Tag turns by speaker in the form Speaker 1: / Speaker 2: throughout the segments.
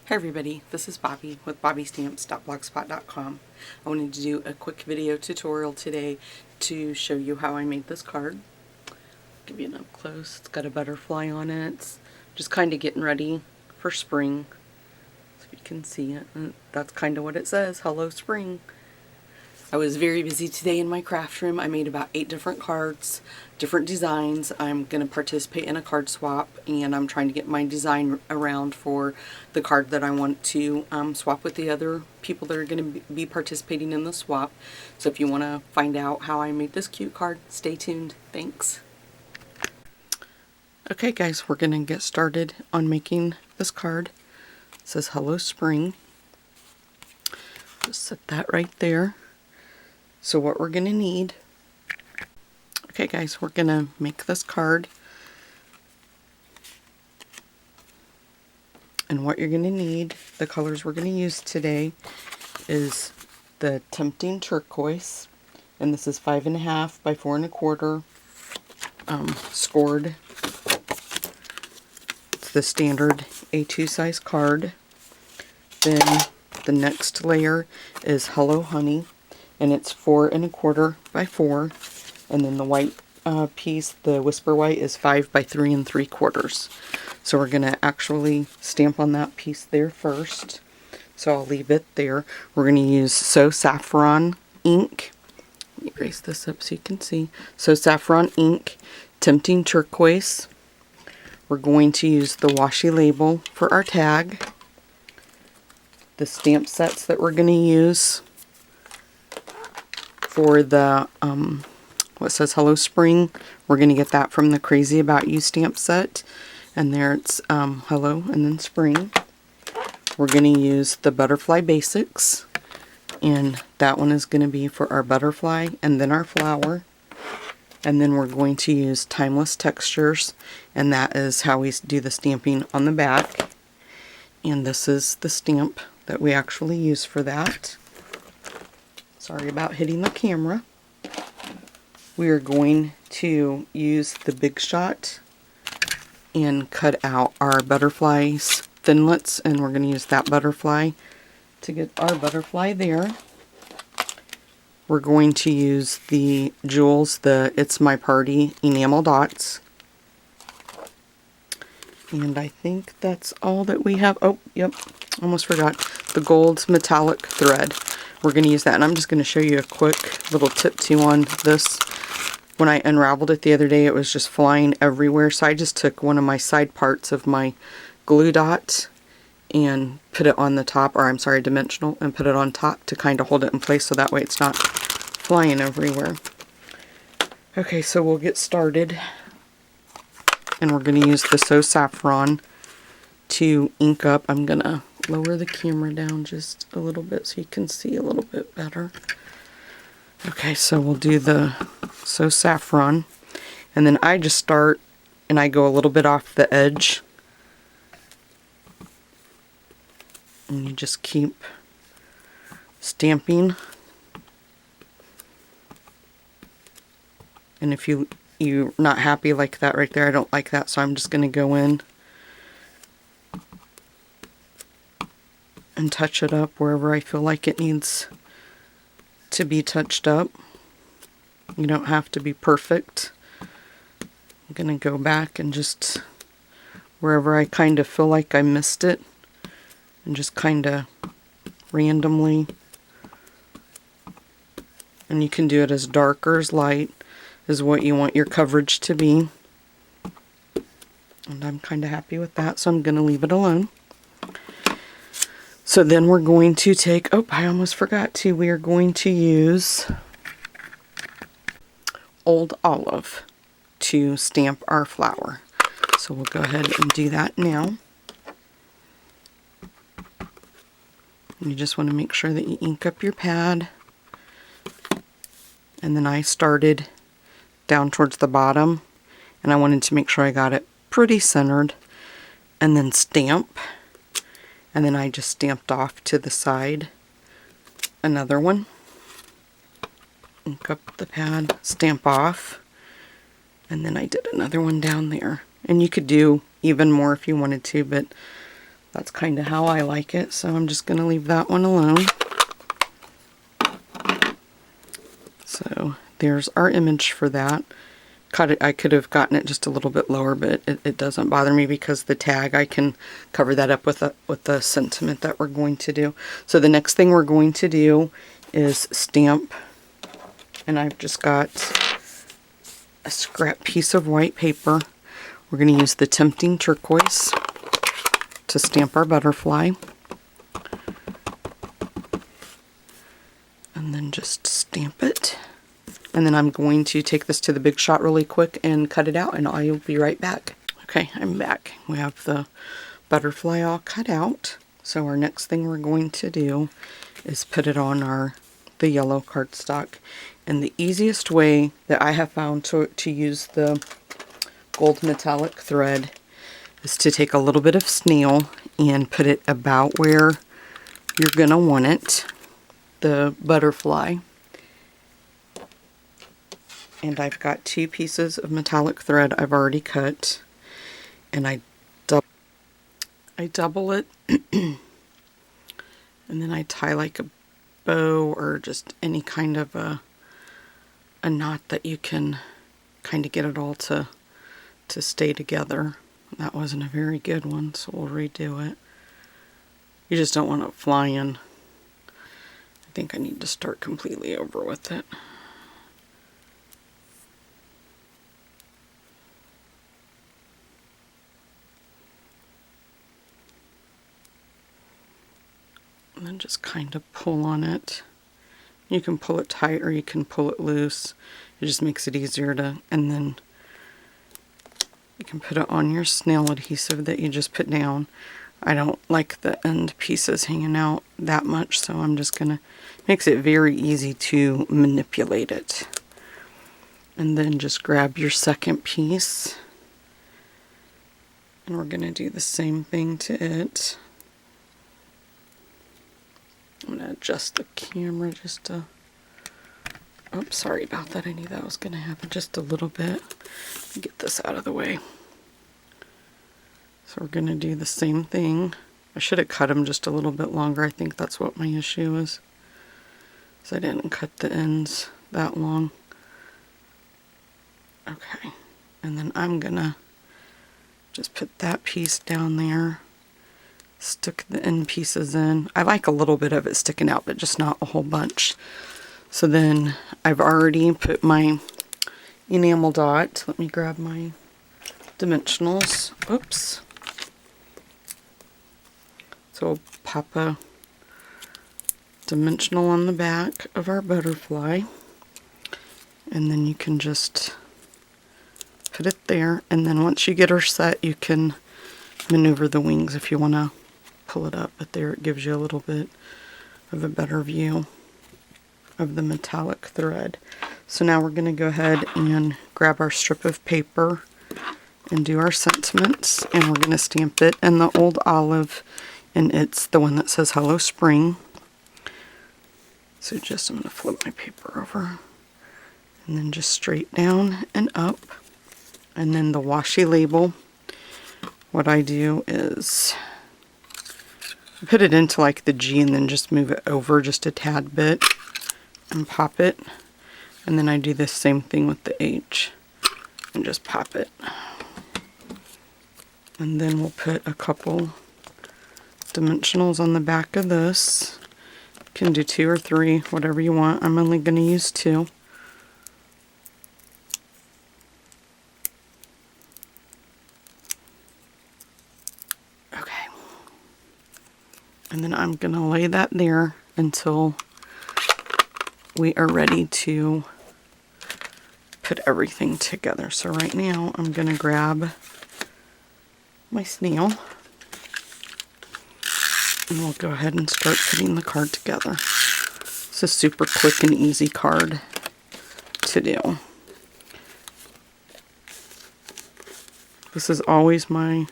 Speaker 1: Hi everybody, this is Bobby with bobbystamps.blogspot.com. I wanted to do a quick video tutorial today to show you how I made this card. Give you an up close. It's got a butterfly on it. It's just kind of getting ready for spring. So you can see it. And that's kind of what it says, Hello Spring. I was very busy today in my craft room. I made about 8 different cards, different designs. I'm going to participate in a card swap, and I'm trying to get my design around for the card that I want to swap with the other people that are going to be participating in the swap. So if you want to find out how I made this cute card, stay tuned. Thanks. Okay guys, we're going to get started on making this card. It says Hello Spring. Just set that right there. So what we're going to need, okay guys, we're going to make this card. And what you're going to need, the colors we're going to use today is the Tempting Turquoise. And this is 5.5 by 4 1/4 scored. It's the standard A2 size card. Then the next layer is Hello Honey. And it's 4 1/4 by 4, and then the white piece, the Whisper White, is 5 by 3 3/4. So we're going to actually stamp on that piece there first. So I'll leave it there. We're going to use So Saffron ink. Let me erase this up so you can see. So Saffron ink, Tempting Turquoise. We're going to use the washi label for our tag. The stamp sets that we're going to use for the, what says Hello Spring, we're going to get that from the Crazy About You stamp set. And there it's Hello and then Spring. We're going to use the Butterfly Basics. And that one is going to be for our butterfly and then our flower. And then we're going to use Timeless Textures. And that is how we do the stamping on the back. And this is the stamp that we actually use for that. Sorry about hitting the camera. We are going to use the Big Shot and cut out our butterflies thinlets, and we're going to use that butterfly to get our butterfly there. We're going to use the jewels, the It's My Party enamel dots. And I think that's all that we have. Oh, yep, almost forgot. The gold metallic thread. We're going to use that, and I'm just going to show you a quick little tip too on this. When I unraveled it the other day, it was just flying everywhere, so I just took one of my side parts of my glue dot and put it on the top, or I'm sorry, dimensional, and put it on top to kind of hold it in place so that way it's not flying everywhere. Okay, so we'll get started, and we're going to use the So Saffron to ink up. I'm going to lower the camera down just a little bit so you can see a little bit better. Okay, so we'll do the So Saffron, and then I just start and I go a little bit off the edge, and you just keep stamping. And if you're not happy like that right there, I don't like that, so I'm just going to go in and touch it up wherever I feel like it needs to be touched up. You don't have to be perfect. I'm going to go back and just wherever I kind of feel like I missed it, and just kind of randomly, and you can do it as dark or as light as what you want your coverage to be. And I'm kind of happy with that, so I'm going to leave it alone. So then we're going to take, oh, I almost forgot to, we are going to use Old Olive to stamp our flower. So we'll go ahead and do that now. You just want to make sure that you ink up your pad. And then I started down towards the bottom, and I wanted to make sure I got it pretty centered, and then stamp. And then I just stamped off to the side another one. Ink up the pad, stamp off, and then I did another one down there. And you could do even more if you wanted to, but That's kind of how I like it, so I'm just going to leave that one alone. So there's our image for that. I could have gotten it just a little bit lower, but it doesn't bother me because the tag, I can cover that up with the sentiment that we're going to do. So the next thing we're going to do is stamp, and I've just got a scrap piece of white paper. We're going to use the Tempting Turquoise to stamp our butterfly, and then just stamp it. And then I'm going to take this to the Big Shot really quick and cut it out, and I'll be right back. Okay, I'm back. We have the butterfly all cut out. So our next thing we're going to do is put it on the yellow cardstock. And the easiest way that I have found to use the gold metallic thread is to take a little bit of snail and put it about where you're going to want it, the butterfly. And I've got 2 pieces of metallic thread I've already cut, and I double it and then I tie like a bow or just any kind of a knot that you can kind of get it all to stay together. That wasn't a very good one, so we'll redo it. You just don't want it flying. I think I need to start completely over with it. And then just kind of pull on it. You can pull it tight or you can pull it loose. It just makes it easier to, and then you can put it on your snail adhesive that you just put down. I don't like the end pieces hanging out that much, so I'm just gonna, makes it very easy to manipulate it. And then just grab your second piece, and we're gonna do the same thing to it. I'm going to adjust the camera just to, oops, sorry about that. I knew that was going to happen just a little bit. Get this out of the way. So we're going to do the same thing. I should have cut them just a little bit longer. I think that's what my issue is. So I didn't cut the ends that long. Okay. And then I'm going to just put that piece down there. Stick the end pieces in. I like a little bit of it sticking out, but just not a whole bunch. So then I've already put my enamel dot. Let me grab my dimensionals. Oops. So we'll pop a dimensional on the back of our butterfly. And then you can just put it there. And then once you get her set, you can maneuver the wings if you want to pull it up, but there it gives you a little bit of a better view of the metallic thread. So now we're going to go ahead and grab our strip of paper and do our sentiments, and we're going to stamp it in the old olive, and it's the one that says Hello Spring. So just, I'm going to flip my paper over, and then just straight down and up. And then the washi label, what I do is I put it into like the G and then just move it over just a tad bit and pop it. And then I do the same thing with the H and just pop it. And then we'll put a couple dimensionals on the back of this. You can do 2 or 3, whatever you want. I'm only going to use 2. And then I'm going to lay that there until we are ready to put everything together. So right now I'm going to grab my snail and we'll go ahead and start putting the card together. It's a super quick and easy card to do. This is always my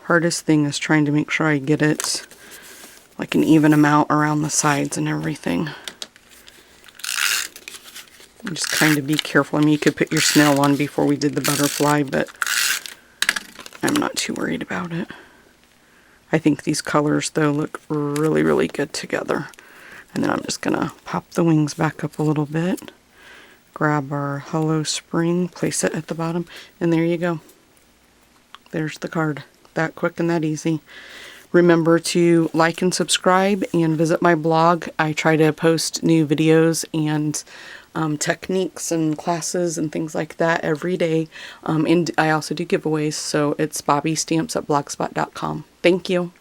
Speaker 1: hardest thing, is trying to make sure I get it like an even amount around the sides and everything. Just kind of be careful. I mean, you could put your snail on before we did the butterfly, but I'm not too worried about it. I think these colors, though, look really, really good together. And then I'm just going to pop the wings back up a little bit. Grab our Hello Spring, place it at the bottom, and there you go. There's the card. That quick and that easy. Remember to like and subscribe and visit my blog. I try to post new videos and techniques and classes and things like that every day. And I also do giveaways, so it's bobbystamps@blogspot.com. Thank you.